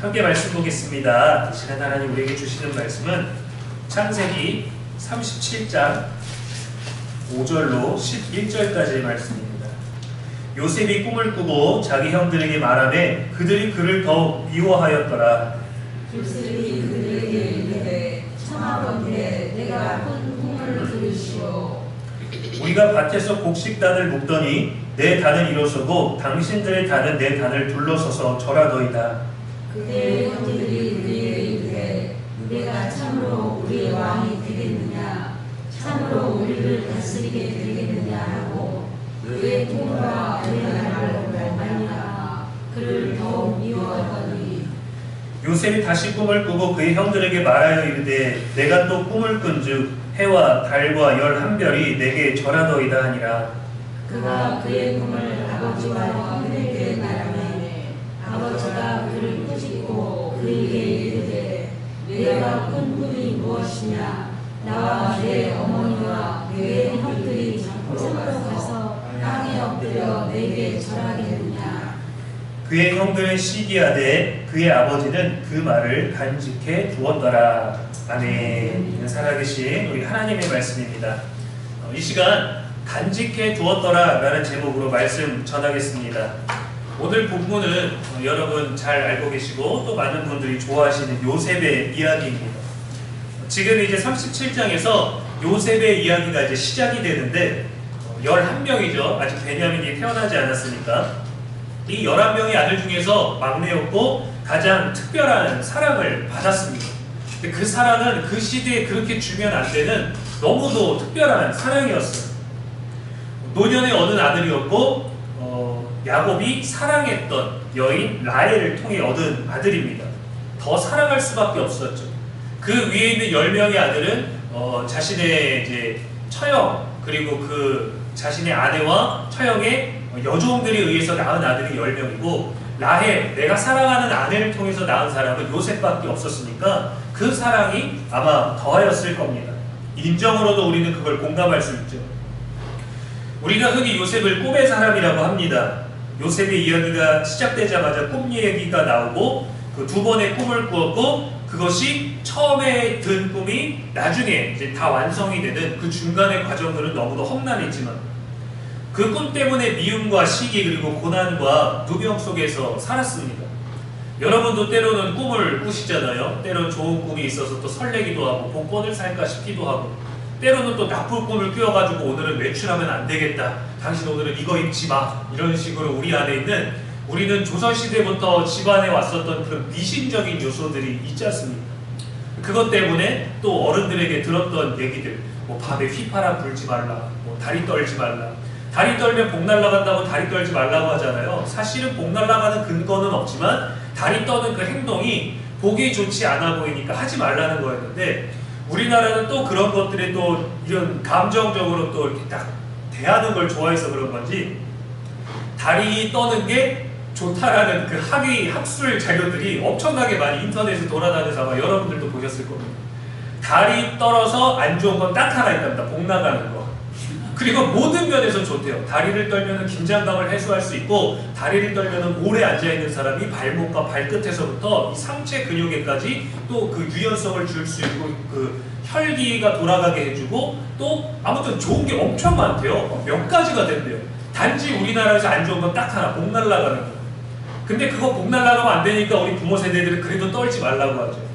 함께 말씀 보겠습니다. 이 시간 하나님 우리에게 주시는 말씀은 창세기 37장 5절로 11절까지의 말씀입니다. 요셉이 꿈을 꾸고 자기 형들에게 말하매 그들이 그를 더욱 미워하였더라. 요셉이 그들에게 이르되 청하건대 내가 꾼 꿈을 들으시오. 우리가 밭에서 곡식단을 묶더니 내 단을 일어서고 당신들의 단은 내 단을 둘러서서 절하더이다. 그의 형제들이 그에게 이르되 내가 참으로 우리의 왕이 되겠느냐, 참으로 우리를 다스리게 되겠느냐 하고 그의 꿈과 그의 말로 말미암아 그를 더욱 미워하더니 요셉이 다시 꿈을 꾸고 그의 형들에게 말하여 이르되 내가 또 꿈을 꾼즉 해와 달과 11별이 내게 절하더이다 하니라. 그가 그의 꿈을 아버지와 형들에게 말하매 아버지가 그를 꾸짖고 그에게 이르되 내가 꾼 꿈이 무엇이냐, 나와 내 어머니와 내 형들이 참으로 가서 땅에 엎드려 내게 절하겠느냐. 그의 형들은 시기하되 그의 아버지는 그 말을 간직해 두었더라. 아멘. 살아계신 우리 하나님의 말씀입니다. 이 시간 간직해 두었더라 라는 제목으로 말씀 전하겠습니다. 오늘 본문은 여러분 잘 알고 계시고 또 많은 분들이 좋아하시는 요셉의 이야기입니다. 지금 이제 37장에서 요셉의 이야기가 이제 시작이 되는데 11명이죠. 아직 베냐민이 태어나지 않았으니까 이 11명의 아들 중에서 막내였고 가장 특별한 사랑을 받았습니다. 근데 그 사랑은 그 시대에 그렇게 주면 안 되는 너무도 특별한 사랑이었어요. 노년의 어느 아들이었고 야곱이 사랑했던 여인 라헬을 통해 얻은 아들입니다. 더 사랑할 수밖에 없었죠. 그 위에 있는 10명의 아들은 자신의 이제 처형 그리고 그 자신의 아내와 처형의 여종들에 의해서 낳은 아들이 10명이고 라헬, 내가 사랑하는 아내를 통해서 낳은 사람은 요셉밖에 없었으니까 그 사랑이 아마 더하였을 겁니다. 인정으로도 우리는 그걸 공감할 수 있죠. 우리가 흔히 요셉을 꿈의 사람이라고 합니다. 요셉의 이야기가 시작되자마자 꿈 얘기가 나오고 그 두 번의 꿈을 꾸었고 그것이 처음에 든 꿈이 나중에 이제 다 완성이 되는 그 중간의 과정들은 너무도 험난했지만 그 꿈 때문에 미움과 시기 그리고 고난과 누명 속에서 살았습니다. 여러분도 때로는 꿈을 꾸시잖아요. 때로는 좋은 꿈이 있어서 또 설레기도 하고 복권을 살까 싶기도 하고 때로는 또 나쁜 꿈을 꾸어가지고 오늘은 외출하면 안 되겠다, 당신 오늘은 이거 입지 마, 이런 식으로 우리 안에 있는 우리는 조선시대부터 집안에 왔었던 그런 미신적인 요소들이 있지 않습니까? 그것 때문에 또 어른들에게 들었던 얘기들, 뭐 밤에 휘파람 불지 말라, 뭐 다리 떨지 말라, 다리 떨면 복 날아간다고 다리 떨지 말라고 하잖아요. 사실은 복 날아가는 근거는 없지만 다리 떠는 그 행동이 보기 좋지 않아 보이니까 하지 말라는 거였는데 우리나라는 또 그런 것들에 또 이런 감정적으로 또 이렇게 딱 대하는 걸 좋아해서 그런 건지 다리 떠는 게 좋다라는 그 학술 자료들이 엄청나게 많이 인터넷에 돌아다녀서 아마 여러분들도 보셨을 겁니다. 다리 떨어서 안 좋은 건 딱 하나 있답니다. 복 나가는 거. 그리고 모든 면에서 좋대요. 다리를 떨면 긴장감을 해소할 수 있고 다리를 떨면 오래 앉아있는 사람이 발목과 발끝에서부터 이 상체 근육에까지 또 그 유연성을 줄 수 있고 그 혈기가 돌아가게 해주고 또 아무튼 좋은 게 엄청 많대요. 몇 가지가 된대요. 단지 우리나라에서 안 좋은 건 딱 하나, 복 날아가는 거. 근데 그거 복 날아가면 안 되니까 우리 부모 세대들은 그래도 떨지 말라고 하죠.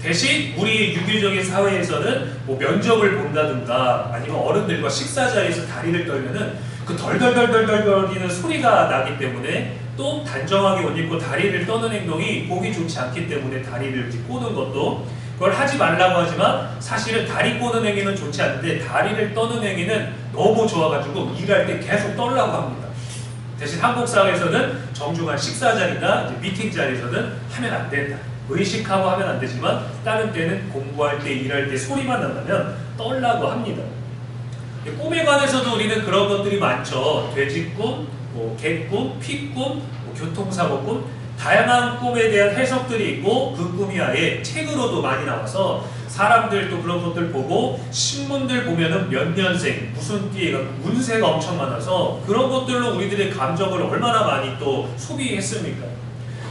대신 우리 유교적인 사회에서는 뭐 면접을 본다든가 아니면 어른들과 식사 자리에서 다리를 떨면은 그 덜덜덜덜덜거리는 소리가 나기 때문에 또 단정하게 옷 입고 다리를 떠는 행동이 보기 좋지 않기 때문에 다리를 이렇게 꼬는 것도 그걸 하지 말라고 하지만 사실은 다리 꼬는 행위는 좋지 않은데 다리를 떠는 행위는 너무 좋아가지고 일할 때 계속 떨라고 합니다. 대신 한국 사회에서는 정중한 식사 자리나 이제 미팅 자리에서는 하면 안 된다. 의식하고 하면 안 되지만 다른 때는 공부할 때 일할 때 소리만 난다면 떨라고 합니다. 꿈에 관해서도 우리는 그런 것들이 많죠. 돼지꿈, 뭐 개꿈, 피꿈, 뭐 교통사고 꿈 다양한 꿈에 대한 해석들이 있고 그 꿈이 아예 책으로도 많이 나와서 사람들 또 그런 것들 보고 신문들 보면은 몇 년생 무슨 띠가 운세가 엄청 많아서 그런 것들로 우리들의 감정을 얼마나 많이 또 소비했습니까?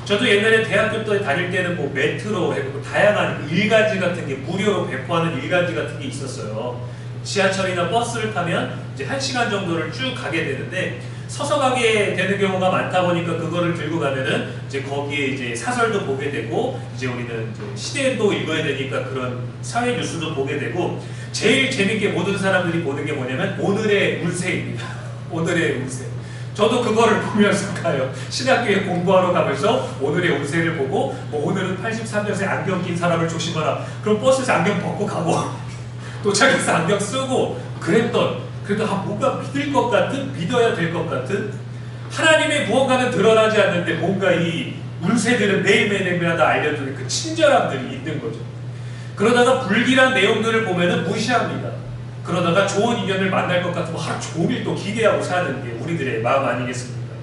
저도 옛날에 대학교 때 다닐 때는 뭐 메트로 해고 다양한 일간지 같은 게 무료로 배포하는 일간지 같은 게 있었어요. 지하철이나 버스를 타면 이제 1시간 정도를 쭉 가게 되는데 서서 가게 되는 경우가 많다 보니까 그거를 들고 가면은 이제 거기에 이제 사설도 보게 되고 이제 우리는 이제 시대도 읽어야 되니까 그런 사회 뉴스도 보게 되고 제일 재밌게 모든 사람들이 보는 게 뭐냐면 오늘의 운세입니다. 오늘의 운세. 저도 그거를 보면서 가요. 신학교에 공부하러 가면서 오늘의 운세를 보고 뭐 오늘은 83년생 안경 낀 사람을 조심하라. 그럼 버스에서 안경 벗고 가고 도착해서 안경 쓰고 그랬던 그래도 뭔가 믿을 것 같은 믿어야 될 것 같은 하나님의 무언가는 드러나지 않는데 뭔가 이 운세들은 매일매일마다 알려주는 그 친절함들이 있는 거죠. 그러다가 불길한 내용들을 보면은 무시합니다. 그러다가 좋은 인연을 만날 것 같으면 하루 종일 또 기대하고 사는 게 우리들의 마음 아니겠습니까?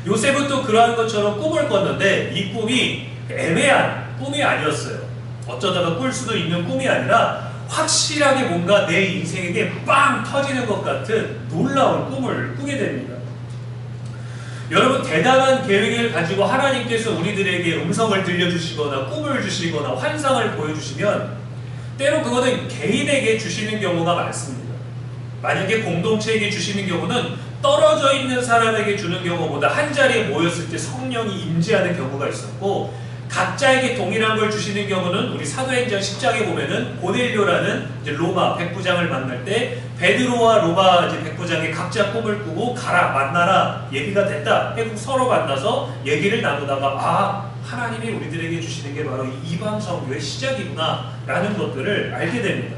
요셉은 또 그러한 것처럼 꿈을 꿨는데 이 꿈이 애매한 꿈이 아니었어요. 어쩌다가 꿀 수도 있는 꿈이 아니라 확실하게 뭔가 내 인생에게 빵 터지는 것 같은 놀라운 꿈을 꾸게 됩니다. 여러분 대단한 계획을 가지고 하나님께서 우리들에게 음성을 들려주시거나 꿈을 주시거나 환상을 보여주시면 때로 그거는 개인에게 주시는 경우가 많습니다. 만약에 공동체에게 주시는 경우는 떨어져 있는 사람에게 주는 경우보다 한 자리에 모였을 때 성령이 임재하는 경우가 있었고 각자에게 동일한 걸 주시는 경우는 우리 사도행전 10장에 보면은 고넬료라는 이제 로마 백부장을 만날 때 베드로와 로마 이제 백부장이 각자 꿈을 꾸고 가라 만나라 예비가 됐다 해서 서로 만나서 얘기를 나누다가 하나님이 우리들에게 주시는 게 바로 이방 선교의 시작이구나 라는 것들을 알게 됩니다.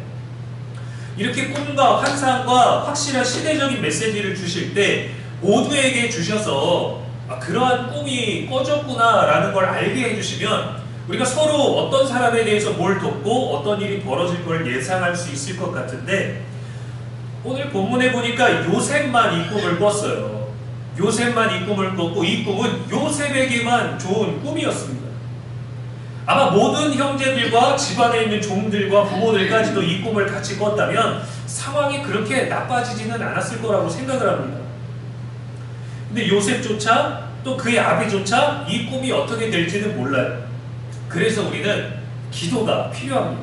이렇게 꿈과 환상과 확실한 시대적인 메시지를 주실 때 모두에게 주셔서 그러한 꿈이 꺼졌구나 라는 걸 알게 해주시면 우리가 서로 어떤 사람에 대해서 뭘 돕고 어떤 일이 벌어질 걸 예상할 수 있을 것 같은데 오늘 본문에 보니까 요셉만 이 꿈을 꿨어요. 요셉만 이 꿈을 꿨고 이 꿈은 요셉에게만 좋은 꿈이었습니다. 아마 모든 형제들과 집안에 있는 종들과 부모들까지도 이 꿈을 같이 꿨다면 상황이 그렇게 나빠지지는 않았을 거라고 생각을 합니다. 근데 요셉조차 또 그의 아비조차 이 꿈이 어떻게 될지는 몰라요. 그래서 우리는 기도가 필요합니다.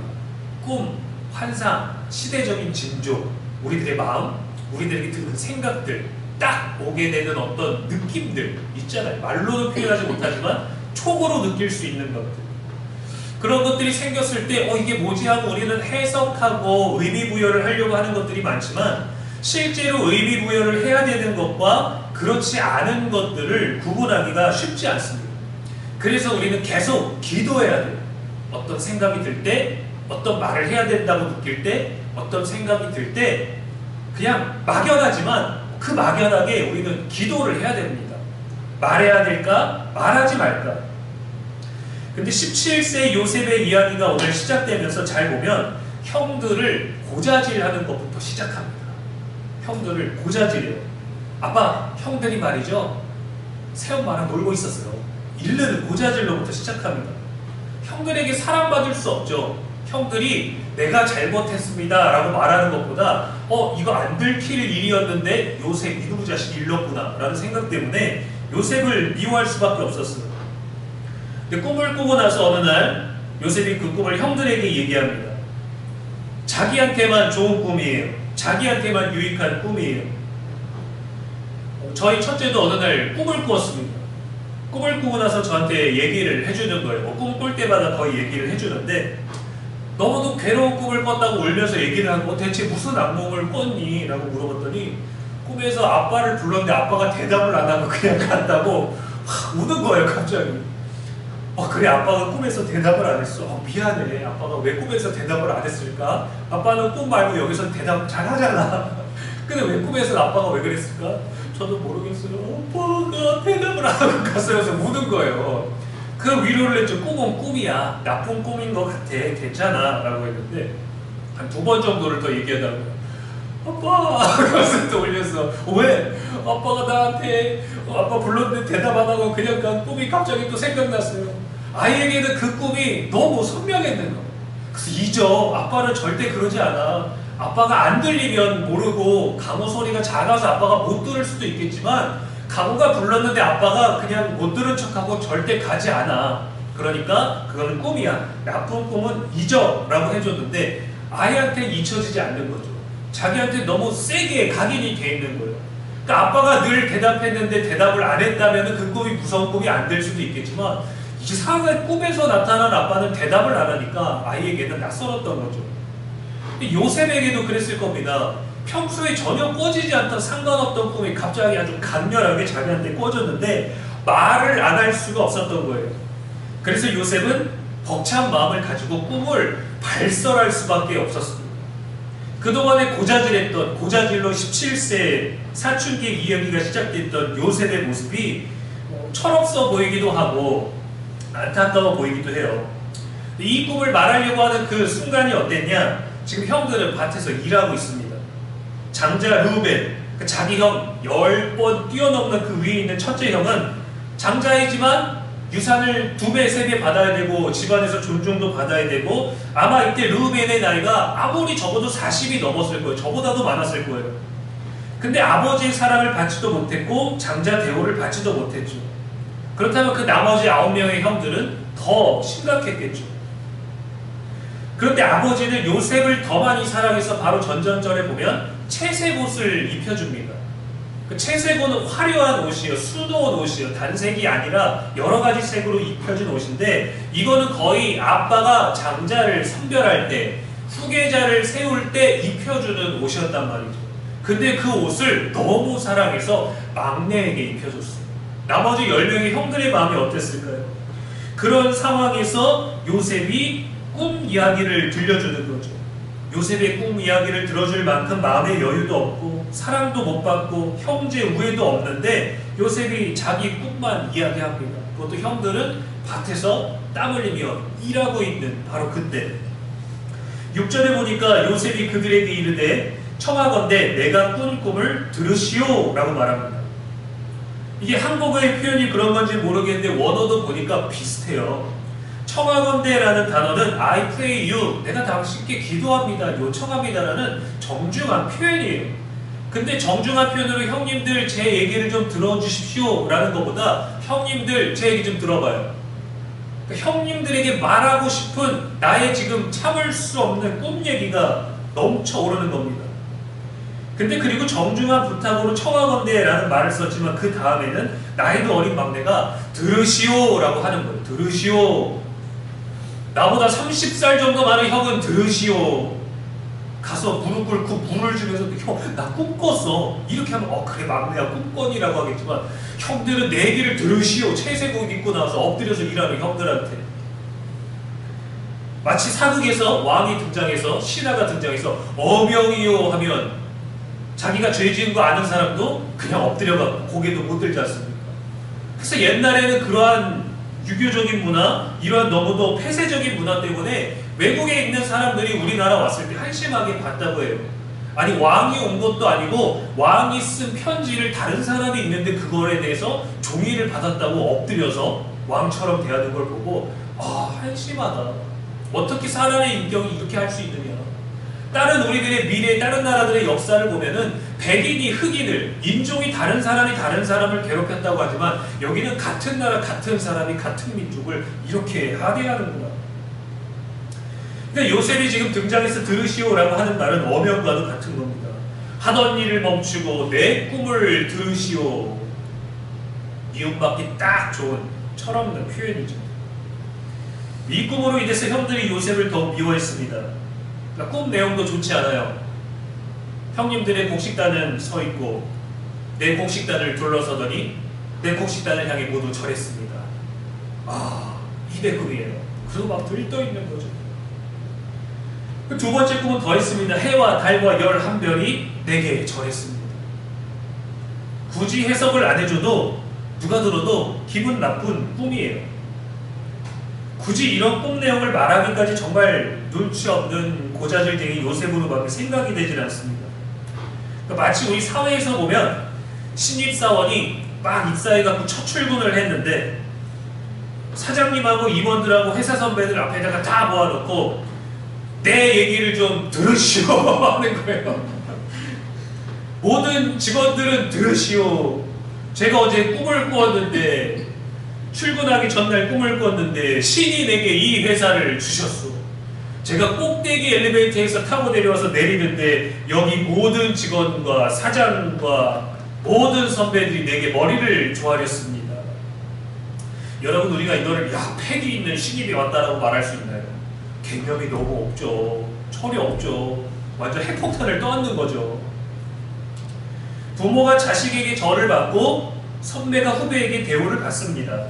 꿈, 환상, 시대적인 징조, 우리들의 마음, 우리들에게 드는 생각들, 딱 오게 되는 어떤 느낌들 있잖아요. 말로는 표현하지 못하지만 촉으로 느낄 수 있는 것들. 그런 것들이 생겼을 때 이게 뭐지 하고 우리는 해석하고 의미부여를 하려고 하는 것들이 많지만 실제로 의미부여를 해야 되는 것과 그렇지 않은 것들을 구분하기가 쉽지 않습니다. 그래서 우리는 계속 기도해야 돼요. 어떤 생각이 들 때, 어떤 말을 해야 된다고 느낄 때, 어떤 생각이 들 때 그냥 막연하지만 그 막연하게 우리는 기도를 해야 됩니다. 말해야 될까? 말하지 말까? 근데 17세 요셉의 이야기가 오늘 시작되면서 잘 보면 형들을 고자질하는 것부터 시작합니다. 형들을 고자질해요. 아빠, 형들이 말이죠. 새엄마랑 놀고 있었어요. 일르는 고자질로부터 시작합니다. 형들에게 사랑받을 수 없죠. 형들이 내가 잘못했습니다 라고 말하는 것보다 이거 안 들킬 일이었는데 요셉 이누구 자식이 일렀구나 라는 생각 때문에 요셉을 미워할 수밖에 없었어요. 근데 꿈을 꾸고 나서 어느 날 요셉이 그 꿈을 형들에게 얘기합니다. 자기한테만 좋은 꿈이에요. 자기한테만 유익한 꿈이에요. 저희 첫째도 어느 날 꿈을 꾸었습니다. 꿈을 꾸고 나서 저한테 얘기를 해주는 거예요. 꿈 꿀 때마다 거의 얘기를 해주는데 너무도 괴로운 꿈을 꿨다고 울면서 얘기를 하고 대체 무슨 악몽을 꿨니? 라고 물어봤더니 꿈에서 아빠를 불렀는데 아빠가 대답을 안 하고 그냥 갔다고 우는 거예요. 갑자기. 그래 아빠가 꿈에서 대답을 안 했어. 미안해. 아빠가 왜 꿈에서 대답을 안 했을까? 아빠는 꿈 말고 여기서 대답 잘 하잖아. 근데 왜 꿈에서 아빠가 왜 그랬을까? 저도 모르겠어요. 아빠가 대답을 안 하고 갔어요. 그래서 우는 거예요. 그 위로를 했죠. 꿈은 꿈이야. 나쁜 꿈인 것 같아. 괜찮아. 라고 했는데 한 2번 정도를 더 얘기하다가 아빠! 그러면서 또 울면서 왜? 아빠가 나한테 아빠 불렀는데 대답 안 하고 그냥 간 꿈이 갑자기 또 생각났어요. 아이에게는 그 꿈이 너무 선명했는 거. 그래서 잊어. 아빠는 절대 그러지 않아. 아빠가 안 들리면 모르고 강호 소리가 작아서 아빠가 못 들을 수도 있겠지만 가고가 불렀는데 아빠가 그냥 못 들은 척하고 절대 가지 않아. 그러니까 그거는 꿈이야. 나쁜 꿈은 잊어 라고 해줬는데 아이한테 잊혀지지 않는 거죠. 자기한테 너무 세게 각인이 돼 있는 거예요. 그러니까 아빠가 늘 대답했는데 대답을 안 했다면 그 꿈이 무서운 꿈이 안 될 수도 있겠지만 이상하게 꿈에서 나타난 아빠는 대답을 안 하니까 아이에게는 낯설었던 거죠. 요셉에게도 그랬을 겁니다. 평소에 전혀 꿔지지 않던 상관없던 꿈이 갑자기 아주 강렬하게 자기한테 꿔졌는데 말을 안 할 수가 없었던 거예요. 그래서 요셉은 벅찬 마음을 가지고 꿈을 발설할 수밖에 없었습니다. 그동안에 고자질로 17세 사춘기 이야기가 시작됐던 요셉의 모습이 철없어 보이기도 하고 안타까워 보이기도 해요. 이 꿈을 말하려고 하는 그 순간이 어땠냐? 지금 형들은 밭에서 일하고 있습니다. 장자 르우벤, 자기 형 10번 뛰어넘는 그 위에 있는 첫째 형은 장자이지만 유산을 2배, 3배 받아야 되고 집안에서 존중도 받아야 되고 아마 이때 르우벤의 나이가 아무리 적어도 40이 넘었을 거예요. 저보다도 많았을 거예요. 근데 아버지의 사랑을 받지도 못했고 장자 대우를 받지도 못했죠. 그렇다면 그 나머지 9명의 형들은 더 심각했겠죠. 그런데 아버지는 요셉을 더 많이 사랑해서 바로 전전절에 보면 채색옷을 입혀줍니다. 그 채색옷은 화려한 옷이에요. 수놓은 옷이에요. 단색이 아니라 여러 가지 색으로 입혀진 옷인데 이거는 거의 아빠가 장자를 선별할 때 후계자를 세울 때 입혀주는 옷이었단 말이죠. 근데 그 옷을 너무 사랑해서 막내에게 입혀줬어요. 나머지 10명의 형들의 마음이 어땠을까요? 그런 상황에서 요셉이 꿈 이야기를 들려주는 거죠. 요셉의 꿈 이야기를 들어줄 만큼 마음의 여유도 없고 사랑도 못 받고 형제 우애도 없는데 요셉이 자기 꿈만 이야기합니다. 그것도 형들은 밭에서 땀 흘리며 일하고 있는 바로 그때 6절에 보니까 요셉이 그들에게 이르되 청하건대 내가 꾼 꿈을 들으시오 라고 말합니다. 이게 한국어의 표현이 그런 건지 모르겠는데 원어도 보니까 비슷해요. 청하건대라는 단어는 I pray you, 내가 당신께 기도합니다, 요청합니다라는 정중한 표현이에요. 근데 정중한 표현으로 형님들 제 얘기를 좀 들어주십시오 라는 것보다 형님들 제 얘기 좀 들어봐요. 그러니까 형님들에게 말하고 싶은 나의 지금 참을 수 없는 꿈 얘기가 넘쳐오르는 겁니다. 근데 그리고 정중한 부탁으로 청하건대라는 말을 썼지만 그 다음에는 나이도 어린 막내가 들으시오 라고 하는 거예요. 들으시오. 나보다 30살 정도 많은 형은 들으시오. 가서 무릎 꿇고 물을 주면서 형, 나 꿈꿨어. 이렇게 하면 그래 막내야 꿈꿨니라고 하겠지만 형들은 내 얘기를 들으시오. 채색옷 입고 나와서 엎드려서 일하는 형들한테 마치 사극에서 왕이 등장해서 신하가 등장해서 어명이요 하면 자기가 죄 지은 거 아는 사람도 그냥 엎드려가 고개도 못 들지 않습니까? 그래서 옛날에는 그러한 유교적인 문화, 이러한 너무도 폐쇄적인 문화 때문에 외국에 있는 사람들이 우리나라 왔을 때 한심하게 봤다고 해요. 아니 왕이 온 것도 아니고 왕이 쓴 편지를 다른 사람이 있는데 그거에 대해서 종이를 받았다고 엎드려서 왕처럼 대하는 걸 보고 한심하다. 어떻게 사람의 인격이 이렇게 할 수 있느냐. 다른 우리들의 미래, 다른 나라들의 역사를 보면은 백인이 흑인을, 인종이 다른 사람이 다른 사람을 괴롭혔다고 하지만 여기는 같은 나라, 같은 사람이 같은 민족을 이렇게 하대하는구나. 그러니까 요셉이 지금 등장해서 들으시오라고 하는 말은 어명과도 같은 겁니다. 하던 일을 멈추고 내 꿈을 들으시오. 미움받기 딱 좋은 철없는 표현이죠. 이 꿈으로 인해서 형들이 요셉을 더욱 미워했습니다. 꿈 내용도 좋지 않아요. 형님들의 곡식단은 서 있고 내 곡식단을 둘러서더니 내 곡식단을 향해 모두 절했습니다. 이게 꿈이에요. 그리고 막 들떠 있는 거죠. 그 두 번째 꿈은 더 있습니다. 해와 달과 11별이 내게 절했습니다. 굳이 해석을 안 해줘도 누가 들어도 기분 나쁜 꿈이에요. 굳이 이런 꿈 내용을 말하기까지 정말 눈치 없는 고자질쟁이 요셉으로밖에 생각이 되질 않습니다. 그러니까 마치 우리 사회에서 보면 신입사원이 막 입사해갖고 첫 출근을 했는데 사장님하고 임원들하고 회사 선배들 앞에다가 다 모아놓고 내 얘기를 좀 들으시오 하는 거예요. 모든 직원들은 들으시오. 제가 어제 꿈을 꾸었는데, 출근하기 전날 꿈을 꿨는데 신이 내게 이 회사를 주셨어. 제가 꼭대기 엘리베이터에서 타고 내려와서 내리는데 여기 모든 직원과 사장과 모든 선배들이 내게 머리를 조아렸습니다. 여러분, 우리가 이거를 패기 있는 신입이 왔다라고 말할 수 있나요? 개념이 너무 없죠. 철이 없죠. 완전 핵폭탄을 떠안는 거죠. 부모가 자식에게 절을 받고 선배가 후배에게 대우를 받습니다.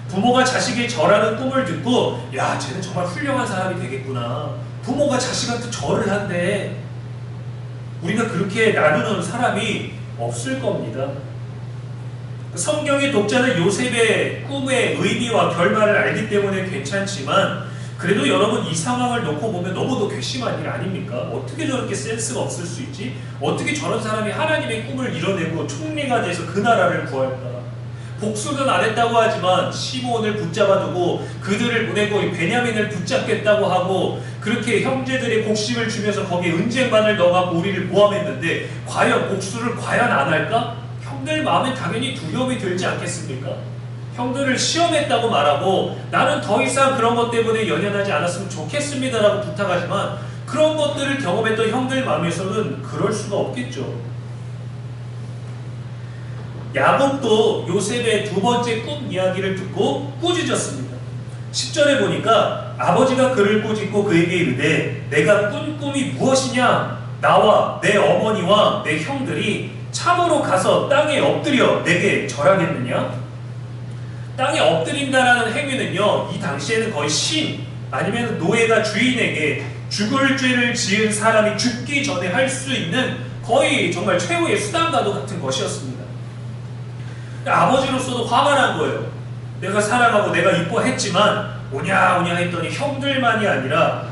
부모가 자식이 절하는 꿈을 듣고 야, 쟤는 정말 훌륭한 사람이 되겠구나. 부모가 자식한테 절을 한대. 우리가 그렇게 나누는 사람이 없을 겁니다. 성경의 독자는 요셉의 꿈의 의미와 결말을 알기 때문에 괜찮지만, 그래도 여러분, 이 상황을 놓고 보면 너무도 괘씸한 일 아닙니까? 어떻게 저렇게 센스가 없을 수 있지? 어떻게 저런 사람이 하나님의 꿈을 이뤄내고 총리가 돼서 그 나라를 구할까? 복수는 안 했다고 하지만 시므온을 붙잡아두고 그들을 보내고 베냐민을 붙잡겠다고 하고 그렇게 형제들의 곡식을 주면서 거기에 은쟁반을 넣어갖고 우리를 모함했는데 과연 복수를 과연 안 할까? 형들 마음에 당연히 두려움이 들지 않겠습니까? 형들을 시험했다고 말하고 나는 더 이상 그런 것 때문에 연연하지 않았으면 좋겠습니다라고 부탁하지만 그런 것들을 경험했던 형들 마음에서는 그럴 수가 없겠죠. 야곱도 요셉의 두 번째 꿈 이야기를 듣고 꾸짖었습니다. 10절에 보니까 아버지가 그를 꾸짖고 그에게 이르되 내가 꾼 꿈이 무엇이냐? 나와 내 어머니와 내 형들이 참으로 가서 땅에 엎드려 내게 절하겠느냐? 땅에 엎드린다라는 행위는요, 이 당시에는 거의 신 아니면 노예가 주인에게 죽을 죄를 지은 사람이 죽기 전에 할 수 있는 거의 정말 최후의 수단과도 같은 것이었습니다. 아버지로서도 화가 난 거예요. 내가 사랑하고 내가 이뻐했지만 오냐오냐 했더니 형들만이 아니라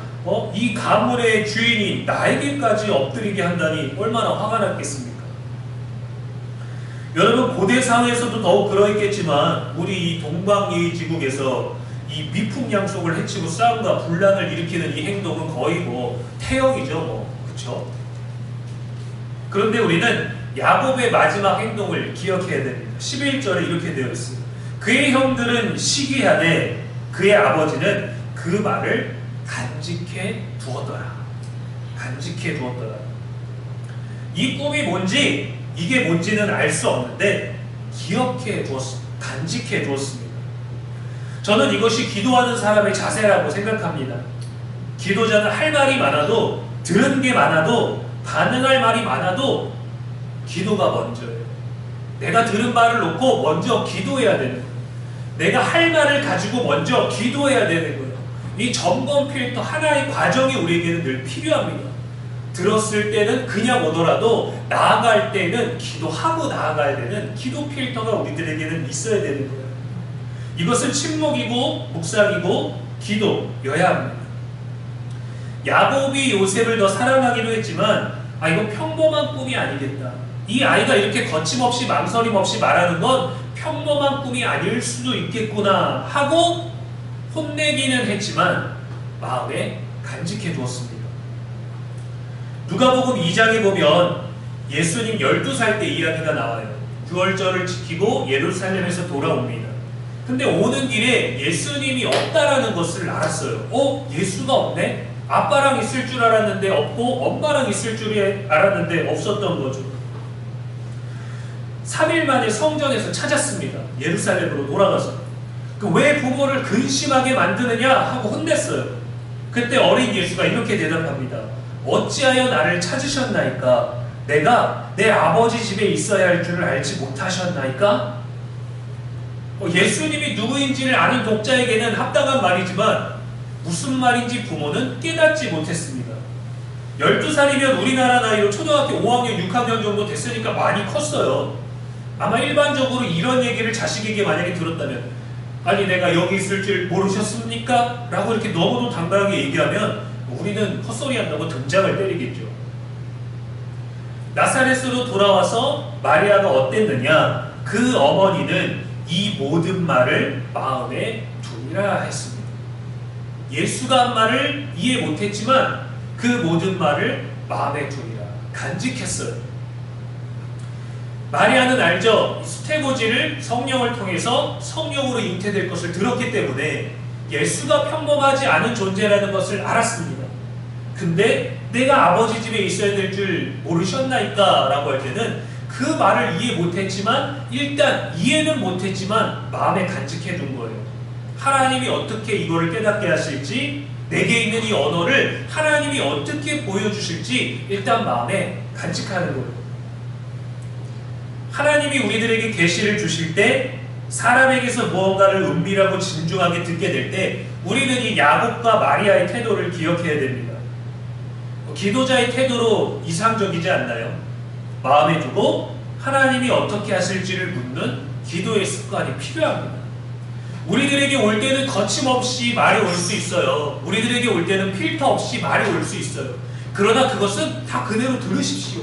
이 가문의 주인이 나에게까지 엎드리게 한다니 얼마나 화가 났겠습니까? 여러분, 고대 사회에서도 더욱 그러했겠지만 우리 이 동방예의지국에서 이 미풍양속을 해치고 싸움과 분란을 일으키는 이 행동은 거의 태형이죠. 그쵸? 그런데 우리는 야곱의 마지막 행동을 기억해야 됩니다. 11절에 이렇게 되어 있습니다. 그의 형들은 시기하되 그의 아버지는 그 말을 간직해 두었더라. 간직해 두었더라. 이 꿈이 뭔지, 이게 뭔지는 알 수 없는데 기억해 두었습니다. 간직해 두었습니다. 저는 이것이 기도하는 사람의 자세라고 생각합니다. 기도자는 할 말이 많아도, 들은 게 많아도, 반응할 말이 많아도 기도가 먼저예요. 내가 들은 말을 놓고 먼저 기도해야 되는 거예요. 내가 할 말을 가지고 먼저 기도해야 되는 거예요. 이 점검 필터 하나의 과정이 우리에게는 늘 필요합니다. 들었을 때는 그냥 오더라도 나아갈 때는 기도하고 나아가야 되는 기도 필터가 우리들에게는 있어야 되는 거예요. 이것은 침묵이고 묵상이고 기도여야 합니다. 야곱이 요셉을 더 사랑하기도 했지만 이건 평범한 꿈이 아니겠다. 이 아이가 이렇게 거침없이 망설임 없이 말하는 건 평범한 꿈이 아닐 수도 있겠구나 하고 혼내기는 했지만 마음에 간직해 두었습니다. 누가복음 2장에 보면 예수님 12살 때 이야기가 나와요. 유월절을 지키고 예루살렘에서 돌아옵니다. 근데 오는 길에 예수님이 없다라는 것을 알았어요. 예수가 없네? 아빠랑 있을 줄 알았는데 없고 엄마랑 있을 줄 알았는데 없었던 거죠. 3일 만에 성전에서 찾았습니다. 예루살렘으로 돌아가서. 왜 부모를 근심하게 만드느냐 하고 혼냈어요. 그때 어린 예수가 이렇게 대답합니다. 어찌하여 나를 찾으셨나이까? 내가 내 아버지 집에 있어야 할 줄을 알지 못하셨나이까? 예수님이 누구인지를 아는 독자에게는 합당한 말이지만 무슨 말인지 부모는 깨닫지 못했습니다. 12살이면 우리나라 나이로 초등학교 5학년, 6학년 정도 됐으니까 많이 컸어요. 아마 일반적으로 이런 얘기를 자식에게 만약에 들었다면 아니 내가 여기 있을 줄 모르셨습니까? 라고 이렇게 너무도 당당하게 얘기하면 우리는 헛소리 한다고 등장을 때리겠죠. 나사렛으로 돌아와서 마리아가 어땠느냐? 그 어머니는 이 모든 말을 마음에 두니라 했습니다. 예수가 한 말을 이해 못했지만 그 모든 말을 마음에 두니라 간직했어요. 마리아는 알죠. 수태고지를 성령을 통해서 성령으로 잉태될 것을 들었기 때문에 예수가 평범하지 않은 존재라는 것을 알았습니다. 근데 내가 아버지 집에 있어야 될 줄 모르셨나이까? 라고 할 때는 그 말을 이해 못했지만, 일단 이해는 못했지만 마음에 간직해 둔 거예요. 하나님이 어떻게 이거를 깨닫게 하실지, 내게 있는 이 언어를 하나님이 어떻게 보여주실지 일단 마음에 간직하는 거예요. 하나님이 우리들에게 계시를 주실 때, 사람에게서 무언가를 은밀하고 진중하게 듣게 될 때 우리는 이 야곱과 마리아의 태도를 기억해야 됩니다. 기도자의 태도로 이상적이지 않나요? 마음에 두고 하나님이 어떻게 하실지를 묻는 기도의 습관이 필요합니다. 우리들에게 올 때는 거침없이 말이 올 수 있어요. 우리들에게 올 때는 필터 없이 말이 올 수 있어요. 그러나 그것은 다 그대로 들으십시오.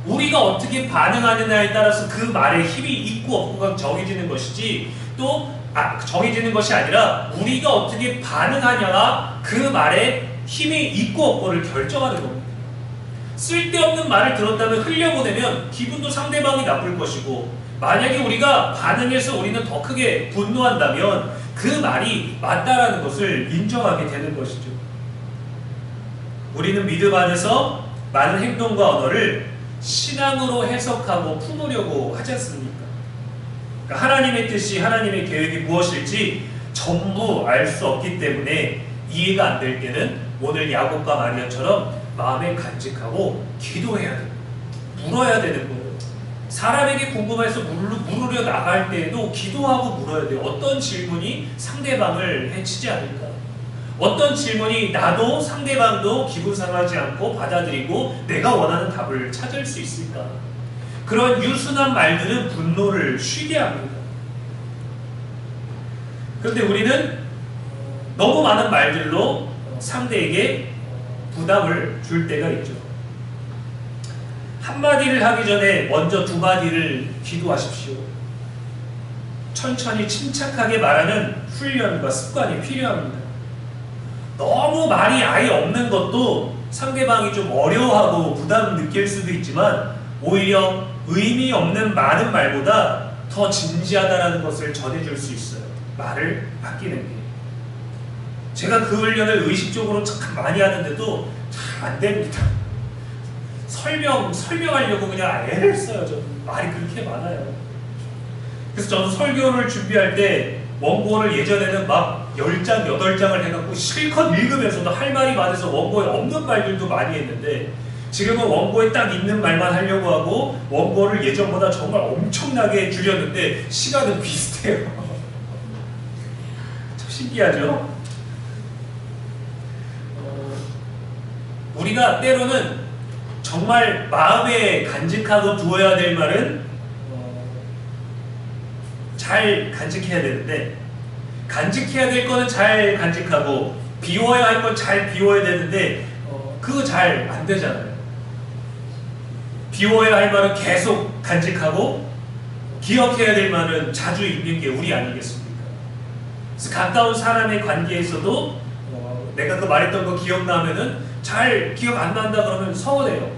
우리가 어떻게 반응하느냐에 따라서 그 말에 힘이 있고 없고가 정해지는 것이지, 정해지는 것이 아니라 우리가 어떻게 반응하냐가 그 말에 힘이 있고 없고를 결정하는 겁니다. 쓸데없는 말을 들었다면 흘려보내면 기분도 상대방이 나쁠 것이고, 만약에 우리가 반응해서 우리는 더 크게 분노한다면 그 말이 맞다라는 것을 인정하게 되는 것이죠. 우리는 믿음 안에서 많은 행동과 언어를 신앙으로 해석하고 품으려고 하지 않습니까? 그러니까 하나님의 뜻이, 하나님의 계획이 무엇일지 전부 알 수 없기 때문에 이해가 안 될 때는 오늘 야곱과 마리아처럼 마음에 간직하고 기도해야 돼요. 물어야 되는 거예요. 사람에게 궁금해서 물으려 나갈 때에도 기도하고 물어야 돼요. 어떤 질문이 상대방을 해치지 않을까? 어떤 질문이 나도 상대방도 기분 상하지 않고 받아들이고 내가 원하는 답을 찾을 수 있을까? 그런 유순한 말들은 분노를 쉬게 합니다. 그런데 우리는 너무 많은 말들로 상대에게 부담을 줄 때가 있죠. 한마디를 하기 전에 먼저 두 마디를 기도하십시오. 천천히 침착하게 말하는 훈련과 습관이 필요합니다. 너무 말이 아예 없는 것도 상대방이 좀 어려워하고 부담 느낄 수도 있지만, 오히려 의미 없는 많은 말보다 더 진지하다는 것을 전해줄 수 있어요. 말을 아끼는 게. 제가 그 훈련을 의식적으로 참 많이 하는데도 잘 안 됩니다. 설명하려고 그냥 애를 써요. 저 말이 그렇게 많아요. 그래서 저는 설교를 준비할 때 원고를 예전에는 막 10장, 8장을 해갖고 실컷 읽으면서도 할 말이 많아서 원고에 없는 말들도 많이 했는데, 지금은 원고에 딱 있는 말만 하려고 하고 원고를 예전보다 정말 엄청나게 줄였는데 시간은 비슷해요. 참 신기하죠? 우리가 때로는 정말 마음에 간직하고 두어야 될 말은 잘 간직해야 되는데, 간직해야 될 거는 잘 간직하고 비워야 할 건 잘 비워야 되는데 그거 잘 안 되잖아요. 비워야 할 말은 계속 간직하고 기억해야 될 말은 자주 읽는 게 우리 아니겠습니까? 그래서 가까운 사람의 관계에서도 내가 그 말했던 거 기억나면은 잘 기억 안 난다 그러면 서운해요.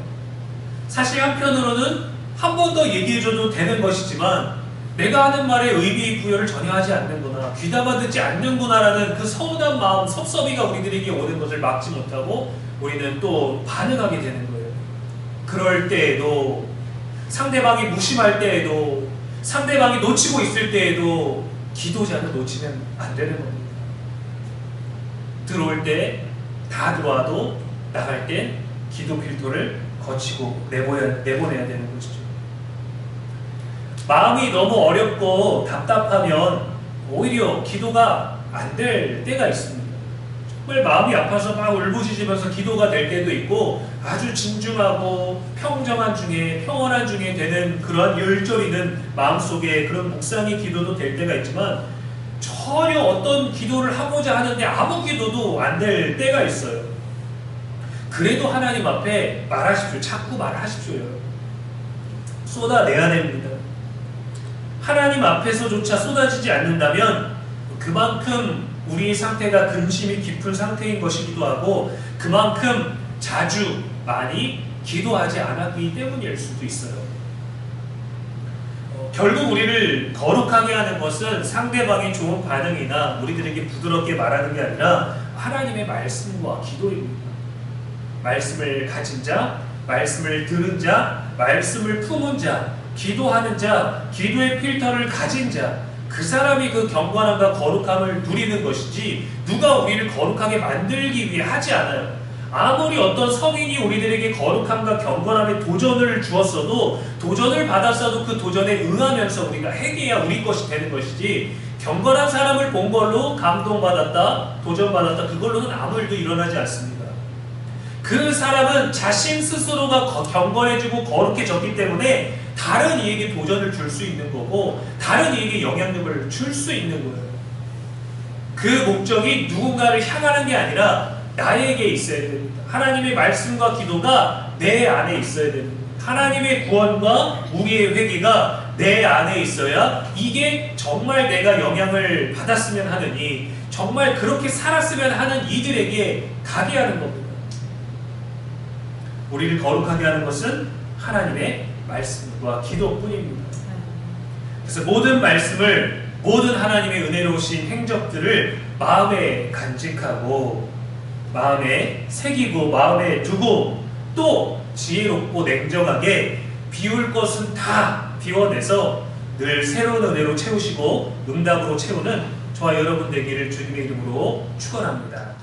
사실 한편으로는 한 번 더 얘기해줘도 되는 것이지만, 내가 하는 말에 의미 부여를 전혀 하지 않는구나, 귀담아 듣지 않는구나라는 그 서운한 마음, 섭섭이가 우리들에게 오는 것을 막지 못하고 우리는 또 반응하게 되는 거예요. 그럴 때에도, 상대방이 무심할 때에도, 상대방이 놓치고 있을 때에도 기도자는 놓치면 안 되는 겁니다. 들어올 때 다 들어와도 나갈 때 기도 필터를 거치고 내보내야 되는 것이죠. 마음이 너무 어렵고 답답하면 오히려 기도가 안 될 때가 있습니다. 정말 마음이 아파서 막 울부짖으면서 기도가 될 때도 있고, 아주 진중하고 평정한 중에, 평온한 중에 되는 그런 열정 있는 마음속에 그런 묵상의 기도도 될 때가 있지만, 전혀 어떤 기도를 하고자 하는데 아무 기도도 안 될 때가 있어요. 그래도 하나님 앞에 말하십시오. 자꾸 말하십시오. 쏟아내야 됩니다. 하나님 앞에서조차 쏟아지지 않는다면 그만큼 우리의 상태가 근심이 깊은 상태인 것이기도 하고, 그만큼 자주 많이 기도하지 않았기 때문일 수도 있어요. 결국 우리를 거룩하게 하는 것은 상대방의 좋은 반응이나 우리들에게 부드럽게 말하는 게 아니라 하나님의 말씀과 기도입니다. 말씀을 가진 자, 말씀을 들은 자, 말씀을 품은 자, 기도하는 자, 기도의 필터를 가진 자, 그 사람이 그 경건함과 거룩함을 누리는 것이지 누가 우리를 거룩하게 만들기 위해 하지 않아요. 아무리 어떤 성인이 우리들에게 거룩함과 경건함에 도전을 주었어도, 도전을 받았어도 그 도전에 응하면서 우리가 행해야 우리 것이 되는 것이지, 경건한 사람을 본 걸로 감동받았다, 도전받았다, 그걸로는 아무 일도 일어나지 않습니다. 그 사람은 자신 스스로가 경건해지고 거룩해졌기 때문에 다른 이에게 도전을 줄 수 있는 거고, 다른 이에게 영향력을 줄 수 있는 거예요. 그 목적이 누군가를 향하는 게 아니라 나에게 있어야 됩니다. 하나님의 말씀과 기도가 내 안에 있어야 됩니다. 하나님의 구원과 우리의 회개가 내 안에 있어야 이게 정말 내가 영향을 받았으면 하느니, 정말 그렇게 살았으면 하는 이들에게 가게 하는 겁니다. 우리를 거룩하게 하는 것은 하나님의 말씀과 기도뿐입니다. 그래서 모든 말씀을, 모든 하나님의 은혜로우신 행적들을 마음에 간직하고 마음에 새기고 마음에 두고, 또 지혜롭고 냉정하게 비울 것은 다 비워내서 늘 새로운 은혜로 채우시고 응답으로 채우는 저와 여러분 되기를 주님의 이름으로 축원합니다.